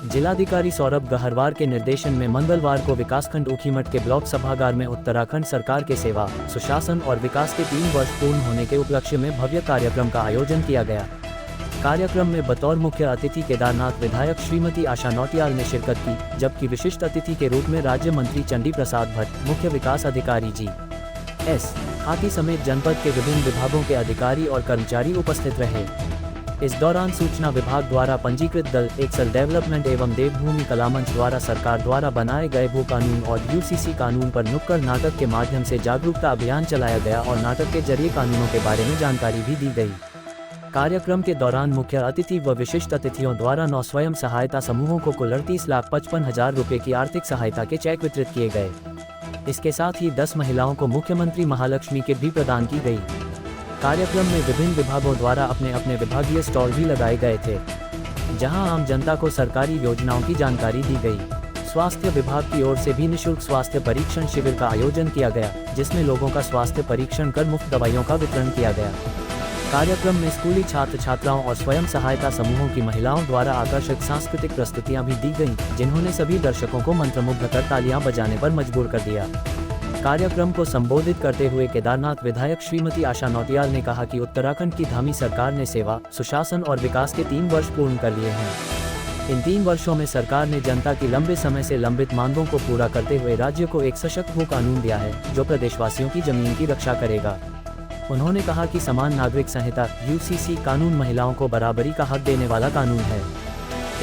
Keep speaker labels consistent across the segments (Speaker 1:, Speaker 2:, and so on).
Speaker 1: जिलाधिकारी सौरभ गहरवार के निर्देशन में मंगलवार को विकासखंड ऊखीमठ के ब्लॉक सभागार में उत्तराखंड सरकार के सेवा, सुशासन और विकास के 3 वर्ष पूर्ण होने के उपलक्ष्य में भव्य कार्यक्रम का आयोजन किया गया। कार्यक्रम में बतौर मुख्य अतिथि केदारनाथ विधायक श्रीमती आशा नौटियाल ने शिरकत की, जबकि विशिष्ट अतिथि के रूप में राज्य मंत्री चंडी प्रसाद भट्ट, मुख्य विकास अधिकारी जी.एस. खाती समेत जनपद के विभिन्न विभागों के अधिकारी और कर्मचारी उपस्थित रहे। इस दौरान सूचना विभाग द्वारा पंजीकृत दल, एक्सल डेवलपमेंट एवं देवभूमि कलामंच द्वारा सरकार द्वारा बनाए गए भू कानून और यूसीसी कानून पर नुक्कड़ नाटक के माध्यम से जागरूकता अभियान चलाया गया और नाटक के जरिए कानूनों के बारे में जानकारी भी दी गई। कार्यक्रम के दौरान मुख्य अतिथि व विशिष्ट अतिथियों द्वारा 9 स्वयं सहायता समूहों को कुल 38,55,000 रुपये की आर्थिक सहायता के चेक वितरित किए गए। इसके साथ ही 10 महिलाओं को मुख्यमंत्री महालक्ष्मी किट भी प्रदान की गई। कार्यक्रम में विभिन्न विभागों द्वारा अपने अपने विभागीय स्टॉल भी लगाए गए थे, जहां आम जनता को सरकारी योजनाओं की जानकारी दी गई। स्वास्थ्य विभाग की ओर से भी निःशुल्क स्वास्थ्य परीक्षण शिविर का आयोजन किया गया, जिसमें लोगों का स्वास्थ्य परीक्षण कर मुफ्त दवाइयों का वितरण किया गया। कार्यक्रम में स्कूली छात्र छात्राओं और स्वयं सहायता समूहों की महिलाओं द्वारा आकर्षक सांस्कृतिक प्रस्तुतियां भी दी गईं, जिन्होंने सभी दर्शकों को मंत्रमुग्ध कर तालियां बजाने पर मजबूर कर दिया। कार्यक्रम को संबोधित करते हुए केदारनाथ विधायक श्रीमती आशा नौटियाल ने कहा कि उत्तराखंड की धामी सरकार ने सेवा, सुशासन और विकास के 3 वर्ष पूर्ण कर लिए हैं। इन 3 वर्षों में सरकार ने जनता की लंबे समय से लंबित मांगों को पूरा करते हुए राज्य को एक सशक्त भू कानून दिया है, जो प्रदेशवासियों की जमीन की रक्षा करेगा। उन्होंने कहा कि समान नागरिक संहिता यूसीसी कानून महिलाओं को बराबरी का हक देने वाला कानून है।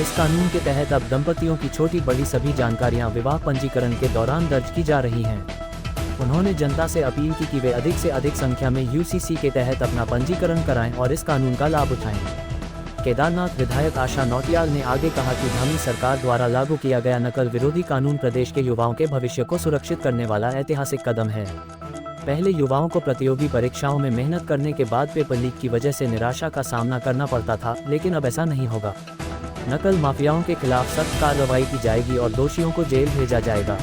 Speaker 1: इस कानून के तहत अब दंपतियों की छोटी बड़ी सभी जानकारियां विवाह पंजीकरण के दौरान दर्ज की जा रही हैं। उन्होंने जनता से अपील की कि वे अधिक से अधिक संख्या में यूसीसी के तहत अपना पंजीकरण कराएं और इस कानून का लाभ उठाएं। केदारनाथ विधायक आशा नौटियाल ने आगे कहा कि धामी सरकार द्वारा लागू किया गया नकल विरोधी कानून प्रदेश के युवाओं के भविष्य को सुरक्षित करने वाला ऐतिहासिक कदम है। पहले युवाओं को प्रतियोगी परीक्षाओं में मेहनत करने के बाद पेपर लीक की वजह से निराशा का सामना करना पड़ता था, लेकिन अब ऐसा नहीं होगा। नकल माफियाओं के खिलाफ सख्त कार्रवाई की जाएगी और दोषियों को जेल भेजा जाएगा।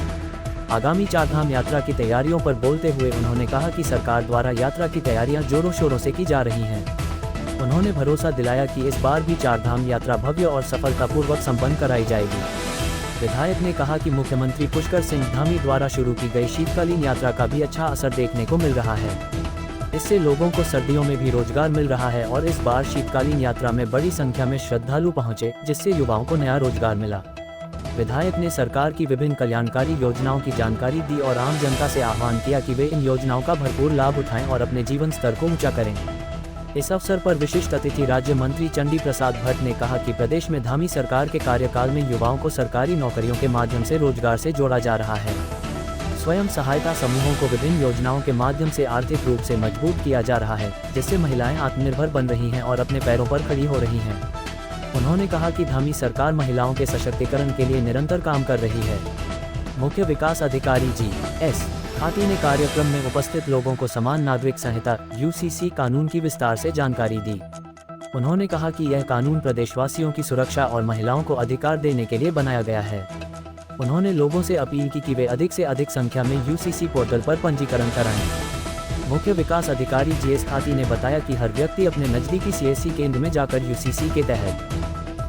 Speaker 1: आगामी चारधाम यात्रा की तैयारियों पर बोलते हुए उन्होंने कहा कि सरकार द्वारा यात्रा की तैयारियां जोरों शोरों से की जा रही हैं। उन्होंने भरोसा दिलाया कि इस बार भी चारधाम यात्रा भव्य और सफलतापूर्वक संपन्न कराई जाएगी। विधायक ने कहा कि मुख्यमंत्री पुष्कर सिंह धामी द्वारा शुरू की गई शीतकालीन यात्रा का भी अच्छा असर देखने को मिल रहा है। इससे लोगों को सर्दियों में भी रोजगार मिल रहा है और इस बार शीतकालीन यात्रा में बड़ी संख्या में श्रद्धालु पहुंचे, जिससे युवाओं को नया रोजगार मिला। विधायक ने सरकार की विभिन्न कल्याणकारी योजनाओं की जानकारी दी और आम जनता से आह्वान किया कि वे इन योजनाओं का भरपूर लाभ उठाएं और अपने जीवन स्तर को ऊंचा करें। इस अवसर पर विशिष्ट अतिथि राज्य मंत्री चंडी प्रसाद भट्ट ने कहा कि प्रदेश में धामी सरकार के कार्यकाल में युवाओं को सरकारी नौकरियों के माध्यम से रोजगार से जोड़ा जा रहा है। स्वयं सहायता समूहों को विभिन्न योजनाओं के माध्यम से आर्थिक रूप से मजबूत किया जा रहा है, जिससे महिलाएं आत्मनिर्भर बन रही हैं और अपने पैरों पर खड़ी हो रही हैं। उन्होंने कहा कि धामी सरकार महिलाओं के सशक्तिकरण के लिए निरंतर काम कर रही है। मुख्य विकास अधिकारी जी.एस. खाती ने कार्यक्रम में उपस्थित लोगों को समान नागरिक संहिता यूसीसी कानून की विस्तार से जानकारी दी। उन्होंने कहा कि यह कानून प्रदेशवासियों की सुरक्षा और महिलाओं को अधिकार देने के लिए बनाया गया है। उन्होंने लोगों से अपील की कि वे अधिक से अधिक संख्या में यूसीसी पोर्टल पर पंजीकरण कराएं। मुख्य विकास अधिकारी जी.एस. खाती ने बताया कि हर व्यक्ति अपने नजदीकी सीएससी केंद्र में जाकर यूसीसी के तहत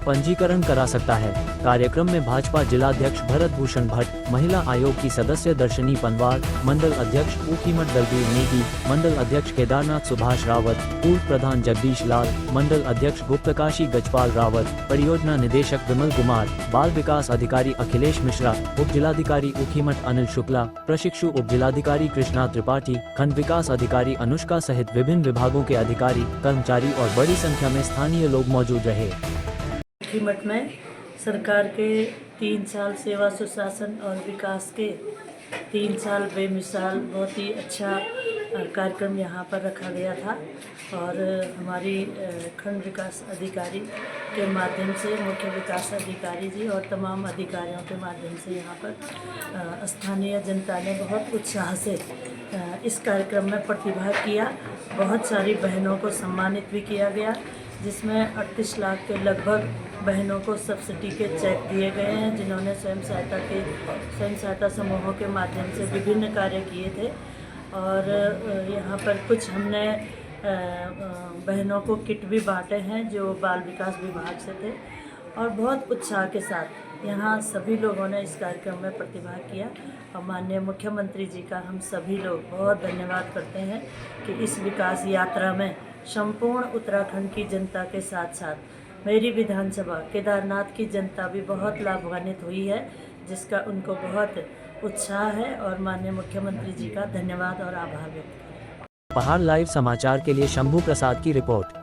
Speaker 1: पंजीकरण करा सकता है। कार्यक्रम में भाजपा जिलाध्यक्ष भरत भूषण भट्ट, महिला आयोग की सदस्य दर्शनी पनवार, मंडल अध्यक्ष ऊखीमठ दलबीर नेगी, मंडल अध्यक्ष केदारनाथ सुभाष रावत, पूर्व प्रधान जगदीश लाल, मंडल अध्यक्ष गुप्तकाशी गजपाल रावत, परियोजना निदेशक विमल कुमार, बाल विकास अधिकारी अखिलेश मिश्रा, उप जिलाधिकारी ऊखीमठ अनिल शुक्ला, प्रशिक्षु उप जिलाधिकारी कृष्णा त्रिपाठी, खंड विकास अधिकारी अनुष्का सहित विभिन्न विभागों के अधिकारी, कर्मचारी और बड़ी संख्या में स्थानीय लोग मौजूद रहे।
Speaker 2: ऊखीमठ में सरकार के 3 साल सेवा सुशासन और विकास के 3 साल बेमिसाल बहुत ही अच्छा कार्यक्रम यहाँ पर रखा गया था और हमारी खंड विकास अधिकारी के माध्यम से मुख्य विकास अधिकारी जी और तमाम अधिकारियों के माध्यम से यहाँ पर स्थानीय जनता ने बहुत उत्साह से इस कार्यक्रम में प्रतिभाग किया। बहुत सारी बहनों को सम्मानित भी किया गया, जिसमें 38 लाख के लगभग बहनों को सब्सिडी के चेक दिए गए हैं, जिन्होंने स्वयं सहायता समूहों के माध्यम से विभिन्न कार्य किए थे। और यहाँ पर कुछ हमने बहनों को किट भी बांटे हैं जो बाल विकास विभाग से थे। और बहुत उत्साह के साथ यहाँ सभी लोगों ने इस कार्यक्रम में प्रतिभाग किया और माननीय मुख्यमंत्री जी का हम सभी लोग बहुत धन्यवाद करते हैं कि इस विकास यात्रा में संपूर्ण उत्तराखंड की जनता के साथ साथ मेरी विधानसभा केदारनाथ की जनता भी बहुत लाभान्वित हुई है, जिसका उनको बहुत उत्साह है और माननीय मुख्यमंत्री जी का धन्यवाद और आभार व्यक्त करते हैं।
Speaker 1: पहाड़ लाइव समाचार के लिए शंभू प्रसाद की रिपोर्ट।